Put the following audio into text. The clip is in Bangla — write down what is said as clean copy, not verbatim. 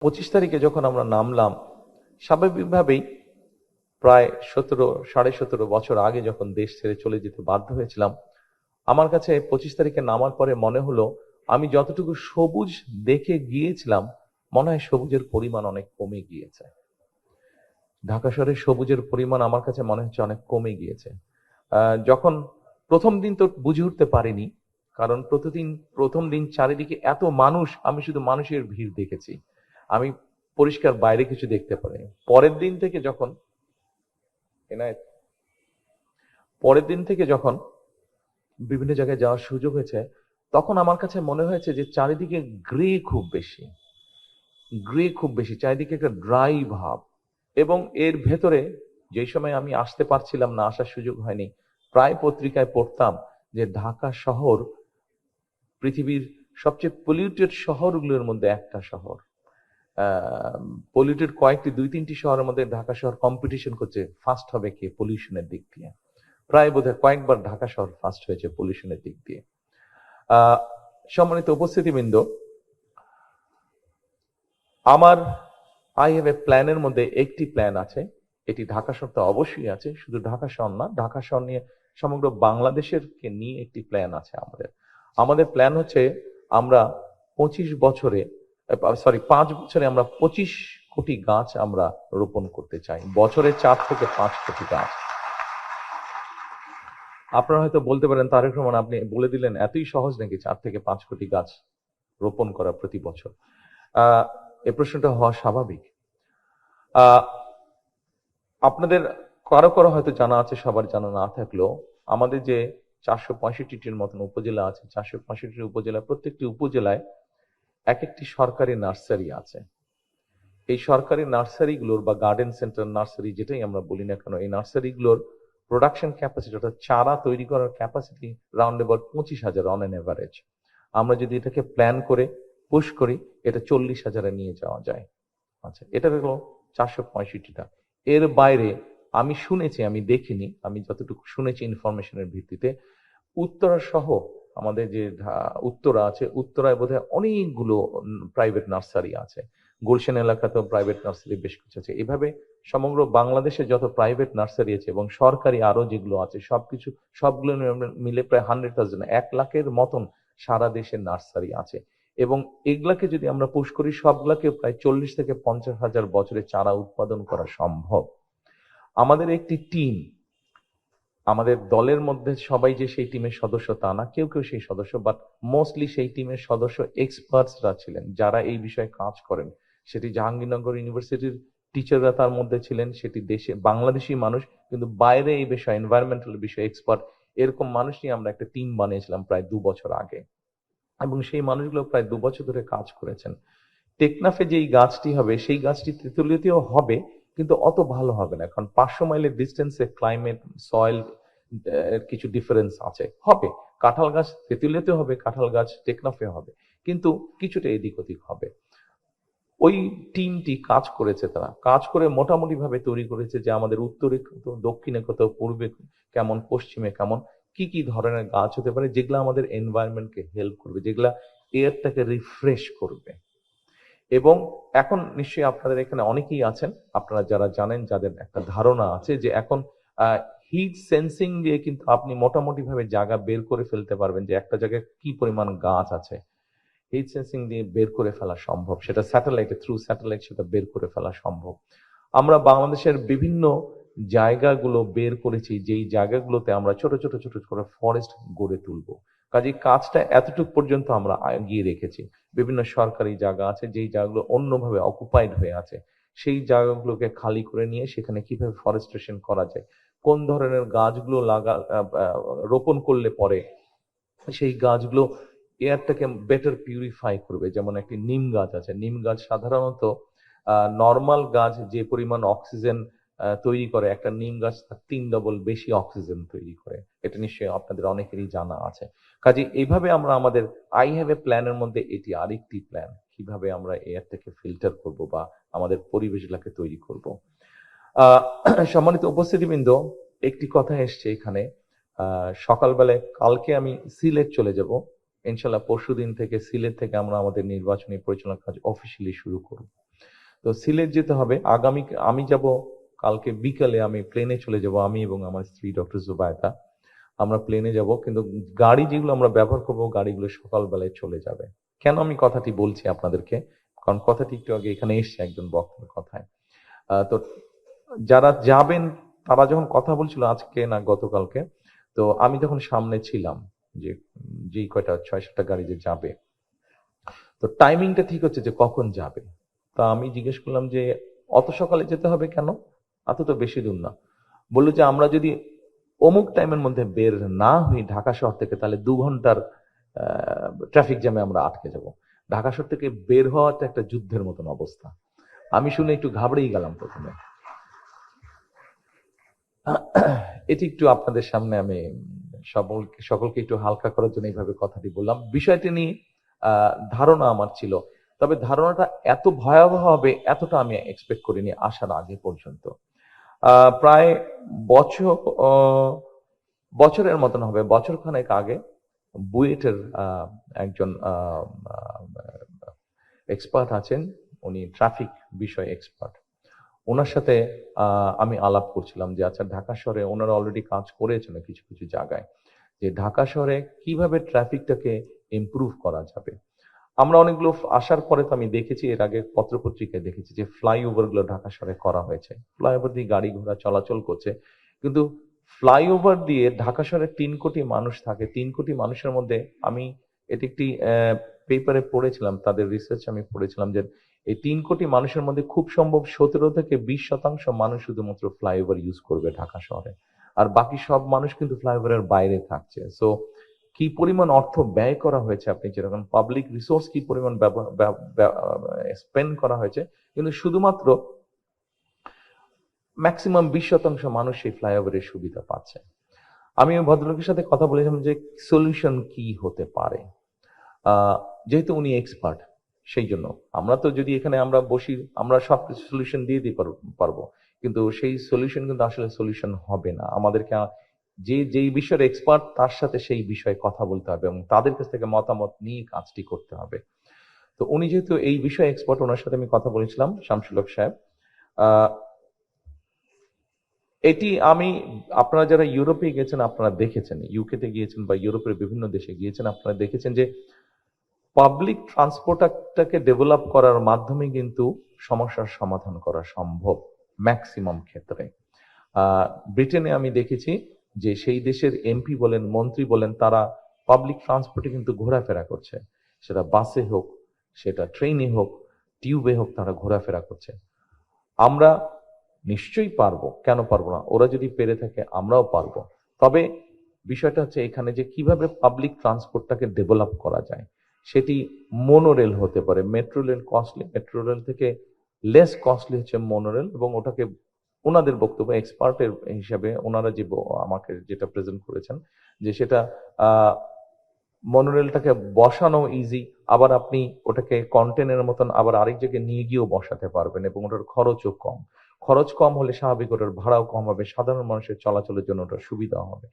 25 তারিখে যখন আমরা নামলাম, স্বাভাবিকভাবেই প্রায় 17.5 বছর আগে যখন দেশ ছেড়ে চলে যেতে বাধ্য হয়েছিলাম, আমার কাছে 25 তারিখে নামার পরে মনে হলো আমি যতটুকু সবুজ দেখে গিয়েছিলাম, মনে হয় সবুজের পরিমাণ অনেক কমে গিয়েছে। ঢাকা শহরে সবুজের পরিমাণ আমার কাছে মনে হচ্ছে অনেক কমে গিয়েছে। যখন প্রথম দিন তো বুঝে উঠতে পারিনি, কারণ প্রথম দিন চারিদিকে এত মানুষ, আমি শুধু মানুষের ভিড় দেখেছি, আমি পরিষ্কার বাইরে কিছু দেখতে পারিনি। এনায়েত পরের দিন থেকে যখন বিভিন্ন জায়গায় যাওয়ার সুযোগ হয়েছে, তখন আমার কাছে মনে হয়েছে যে চারিদিকে গ্রে খুব বেশি, চারিদিকে একটা ড্রাই ভাব। এবং এর ভেতরে যেই সময় আমি আসতে পারছিলাম না, আসার সুযোগ হয়নি, প্রায় পত্রিকায় পড়তাম যে ঢাকা শহর পৃথিবীর সবচেয়ে পলিউটেড শহরগুলোর মধ্যে একটা শহর। পলিউটেড কয়েকটি 2-3টি শহরের মধ্যে ঢাকা শহর কম্পিটিশন করছে ফার্স্ট হবে কে পলিউশনের দিক দিয়ে। প্রায় বোধহয় কয়েকবার ঢাকা শহর ফার্স্ট হয়েছে পলিউশনের দিক দিয়ে। আহ সম্মানিত উপস্থিতিবৃন্দ, আমার আই হ্যাভ এ প্ল্যানের মধ্যে একটি প্ল্যান আছে। এটি ঢাকা শহর তো অবশ্যই আছে, শুধু ঢাকা শহর না, ঢাকা শহর নিয়ে সমগ্র বাংলাদেশের কে নিয়ে একটি প্ল্যান আছে আমাদের। আমাদের প্ল্যান হচ্ছে আমরা 25 বছরে, 5 বছরে আমরা 25 কোটি গাছ আমরা রোপণ করতে চাই, বছরে 4 থেকে 5 কোটি গাছ। আপনারা হয়তো বলতে পারেন, তারেক রহমান আপনি বলে দিলেন, এতই সহজ নাকি 4 থেকে 5 কোটি গাছ রোপণ করা প্রতি বছর? এই প্রশ্নটা হওয়া স্বাভাবিক। আহ আপনাদের কারো কারো হয়তো জানা আছে, সবার জানা না থাকলেও, আমাদের যে 465টির মতন উপজেলা আছে, 465টি উপজেলা, প্রত্যেকটি উপজেলায় এক একটি সরকারি নার্সারি আছে। এই সরকারি নার্সারিগুলোর বা গার্ডেন সেন্টার নার্সারি যেটাই আমরা বলি না কেন, এই নার্সারিগুলোর প্রোডাকশন ক্যাপাসিটি, অর্থাৎ চারা তৈরি করার capacity round about 25,000 on an average. আমরা যদি এটাকে প্ল্যান করে পুশ করি, এটা 40,000-এ নিয়ে যাওয়া যায়। আচ্ছা, এটা হলো 465টা। এর বাইরে আমি শুনেছি, আমি দেখিনি, আমি যতটুকু শুনেছি ইনফরমেশনের ভিত্তিতে, উত্তরা সহ আমাদের যে উত্তরা আছে, উত্তরায় বোধহয় অনেকগুলো প্রাইভেট নার্সারি আছে। গুলশান এলাকাতেও প্রাইভেট নার্সারি বেশ কিছু আছে। এভাবে সমগ্র বাংলাদেশে যত প্রাইভেট নার্সারি আছে এবং সরকারি আরো যেগুলো আছে, সবগুলো মিলে প্রায় 100,000, 1 লাখের মতন সারা দেশে নার্সারি আছে। এবং এগুলাকে যদি আমরা পুশ করি, সবগুলাকে প্রায় 40 থেকে 50 হাজার বছরে চারা উৎপাদন করা সম্ভব। আমাদের একটি টিম, আমাদের দলের মধ্যে সবাই যে সেই টিমের সদস্য তা না, কেউ কেউ সেই সদস্য, বাট মোস্টলি সেই টিমের সদস্য এক্সপার্টসরা ছিলেন যারা এই বিষয়ে কাজ করেন। সেটি জাহাঙ্গীরনগর ইউনিভার্সিটির টিচাররা তার মধ্যে ছিলেন, সেটি দেশে বাংলাদেশি মানুষ, কিন্তু বাইরে এই বিষয়ে এনভায়রনমেন্টাল বিষয়ে এক্সপার্ট, এরকম মানুষ নিয়ে আমরা একটা টিম বানিয়েছিলাম প্রায় 2 বছর আগে। এবং সেই মানুষগুলো প্রায় 2 বছর ধরে কাজ করেছেন। টেকনাফে যেই গাছটি হবে, সেই গাছটি তেঁতুলিয়াতেও হবে, কিন্তু অত ভালো হবে না, কারণ 500 মাইলের ডিস্টেন্সে ক্লাইমেট, সয়েল কিছু ডিফারেন্স আছে। হবে, কাঁঠাল গাছ তেঁতুলিয়াতেও হবে, কাঁঠাল গাছ টেকনাফে হবে, কিন্তু কিছুটা এদিক ওদিক হবে। ওই টিমটি কাজ করেছে, তারা কাজ করে মোটামুটি ভাবে তৈরি করেছে যে আমাদের উত্তরে কত, দক্ষিণে কত, পূর্বে কেমন, পশ্চিমে কেমন, কি কি ধরনের গাছ হতে পারে যেগুলো আমাদের এনভায়রনমেন্টকে হেল্প করবে, যেগুলা এয়ারটাকে রিফ্রেশ করবে। এবং এখন নিশ্চয়ই আপনাদের এখানে অনেকেই আছেন, আপনারা যারা জানেন, যাদের একটা ধারণা আছে যে এখন হিট সেন্সিং দিয়ে কিন্তু আপনি মোটামুটি ভাবে জায়গা বের করে ফেলতে পারবেন যে একটা জায়গায় কি পরিমাণ গাছ আছে। হিট সেন্সিং দিয়ে বের করে ফেলা সম্ভব, সেটা থ্রু স্যাটেলাইট সেটা বের করে ফেলা সম্ভব। আমরা বাংলাদেশের বিভিন্ন জায়গাগুলো বের করেছি, যেই জায়গাগুলোতে আমরা ছোট ছোট ছোট করে ফরেস্ট গড়ে তুলবো। কাজে কাজটা এতটুকু পর্যন্ত আমরা গিয়ে রেখেছি। বিভিন্ন সরকারি জায়গা আছে যেই জায়গাগুলো অন্যভাবে অকুপাইড হয়ে আছে, সেই জায়গাগুলোকে খালি করে নিয়ে সেখানে কিভাবে ফরেস্টেশন করা যায়, কোন ধরনের গাছগুলো রোপণ করলে পরে সেই গাছগুলো এয়ারটাকে বেটার পিউরিফাই করবে। যেমন একটি নিম গাছ আছে, নিম গাছ সাধারণত নর্মাল গাছ যে পরিমাণ অক্সিজেন তৈরি করে, একটা নিম গাছ তার 3 ডবল বেশি অক্সিজেন তৈরি করে। এটা নিশ্চয়ই আপনাদের অনেকেরই জানা আছে। কাজে এইভাবে আমরা আমাদের আই হ্যাভ এ প্ল্যানের মধ্যে এটি আরেকটি প্ল্যান, কিভাবে আমরা এয়ারটাকে ফিল্টার করব বা আমাদের পরিবেশগুলোকে তৈরি করব। আহ সম্মানিত উপস্থিতিবৃন্দ, একটি কথা এসছে এখানে। সকালবেলায় কালকে আমি সিলেট চলে যাব, ইনশাল্লাহ পরশুদিন থেকে সিলেট থেকে আমরা আমাদের নির্বাচনী পরিচালনার কাজ অফিসিয়ালি শুরু করব। তো সিলেট যেতে হবে আগামী, আমি যাব কালকে বিকালে, আমি প্লেনে চলে যাব, আমি এবং আমার স্ত্রী ডক্টর জুবায়দা, আমরা প্লেনে যাব, কিন্তু গাড়ি যেগুলো আমরা ব্যবহার করব গাড়িগুলো সকালবেলায় চলে যাবে। কেন আমি কথাটি বলছি আপনাদেরকে, কারণ কথাটি একটু আগে এখানে এসছে একজন বক্তার কথায়। তো যারা যাবেন তারা যখন কথা বলছিল আজকে না গতকালকে, তো আমি যখন সামনে ছিলাম, যে যেই কয়টা 6-7টা গাড়ি যে যাবে, তো টাইমিংটা ঠিক হচ্ছে যে কখন যাবে। তা আমি জিজ্ঞেস করলাম যে অত সকালে যেতে হবে কেন, এত তো বেশি দূর না। বললো যে আমরা যদি অমুক টাইমের মধ্যে বের না হই ঢাকা শহর থেকে, তাহলে 2 ঘন্টার ট্রাফিক জ্যামে আমরা আটকে যাব। ঢাকা শহর থেকে বের হওয়াটা একটা যুদ্ধের মতন অবস্থা। আমি শুনে একটু ঘাবড়েই গেলাম প্রথমে। এটি একটু আপনাদের সামনে আমি সকলকে একটু হালকা করার জন্য এইভাবে কথাটি বললাম। বিষয়টি নিয়ে ধারণা আমার ছিল, তবে ধারণাটা এত ভয়াবহ হবে এতটা আমি এক্সপেক্ট করিনি আসার আগে পর্যন্ত। প্রায় বছর বছরের মতন হবে, বছর খানেক আগে বুয়েটের একজন এক্সপার্ট আছেন, উনি ট্রাফিক বিষয় এক্সপার্ট। ওনার সাথে আমি আলাপ করছিলাম যে আচ্ছা ঢাকা শহরে ওনারা অলরেডি কাজ করেছেন কিছু কিছু জায়গায়, যে ঢাকা শহরে কিভাবে ট্রাফিকটাকে ইমপ্রুভ করা যাবে। আমরা অনেকগুলো আসার পরে তো আমি দেখেছি, এর আগে পত্রপত্রিকায় দেখেছি যে ফ্লাইওভার গুলো ঢাকা শহরে করা হয়েছে, ফ্লাইওভার দিয়ে গাড়ি ঘোড়া চলাচল করছে, কিন্তু ফ্লাইওভার দিয়ে ঢাকা শহরে 3 কোটি মানুষ থাকে, 3 কোটি মানুষের মধ্যে আমি এটি একটি পেপারে পড়েছিলাম, তাদের রিসার্চ আমি পড়েছিলাম যে এই 3 কোটি মানুষের মধ্যে খুব সম্ভব 17 থেকে 20% মানুষ শুধুমাত্র ফ্লাইওভার ইউজ করবে ঢাকা শহরে, আর বাকি সব মানুষ কিন্তু ফ্লাইওভারের বাইরে থাকছে। সো কি পরিমাণ অর্থ ব্যয় করা হয়েছে, আপনি যেরকম পাবলিক রিসোর্স কি পরিমাণ স্পেন্ড করা হয়েছে, কিন্তু শুধুমাত্র ম্যাক্সিমাম 20% মানুষ এই ফ্লাইওভারের সুবিধা পাচ্ছে। আমি ওই ভদ্রলোকের সাথে কথা বলেছিলাম যে সলিউশন কি হতে পারে। যেহেতু উনি এক্সপার্ট, সেই জন্য আমরা তো যদি এখানে আমরা বসি আমরা সব সলিউশন দিয়ে দিতে পারবো, কিন্তু সেই সলিউশন কিন্তু আসলে সলিউশন হবে না। আমাদেরকে যেই বিষয়ের এক্সপার্ট তার সাথে সেই বিষয়ে কথা বলতে হবে এবং তাদের কাছ থেকে মতামত নিয়ে কাজটি করতে হবে। তো উনি যেহেতু এই বিষয়ে এক্সপার্ট, ওনার সাথে আমি কথা বলেছিলাম, শামসুল হক সাহেব। এটি আমি, আপনারা যারা ইউরোপে গেছেন আপনারা দেখেছেন, ইউকেতে গিয়েছেন বা ইউরোপের বিভিন্ন দেশে গিয়েছেন, আপনারা দেখেছেন যে পাবলিক ট্রান্সপোর্টটাকে ডেভেলপ করার মাধ্যমে কিন্তু সমস্যার সমাধান করা সম্ভব ম্যাক্সিমাম ক্ষেত্রে। ব্রিটেনে আমি দেখেছি যে সেই দেশের এমপি বলেন, মন্ত্রী বলেন, তারা পাবলিক ট্রান্সপোর্টে কিন্তু ঘোরাফেরা করছে, সেটা বাসে হোক, সেটা ট্রেনে হোক, টিউবে হোক, তারা ঘোরাফেরা করছে। আমরা নিশ্চয়ই পারবো, কেন পারবো না? ওরা যদি পেরে থাকে আমরাও পারবো। তবে বিষয়টা হচ্ছে এখানে যে কিভাবে পাবলিক ট্রান্সপোর্টটাকে ডেভেলপ করা যায়। সেটি মোনোরেল হতে পারে, metro rail costly, metro rail থেকে লেস কস্টলি হচ্ছে মোনোরেল, এবং ওটাকে ওনাদের বক্তব্য এক্সপার্টের হিসাবে ওনারা যে আমাকে যেটা প্রেজেন্ট করেছেন, যে সেটা মনোরেলটাকে বসানো ইজি, আবার আপনি ওটাকে কন্টেনের মতন আবার আরেক জায়গায় নিয়ে গিয়েও বসাতে পারবেন, এবং ওটার খরচও কম। খরচ কম হলে স্বাভাবিক ওটার ভাড়াও কম হবে, সাধারণ মানুষের চলাচলের জন্য ওটার সুবিধা হবে।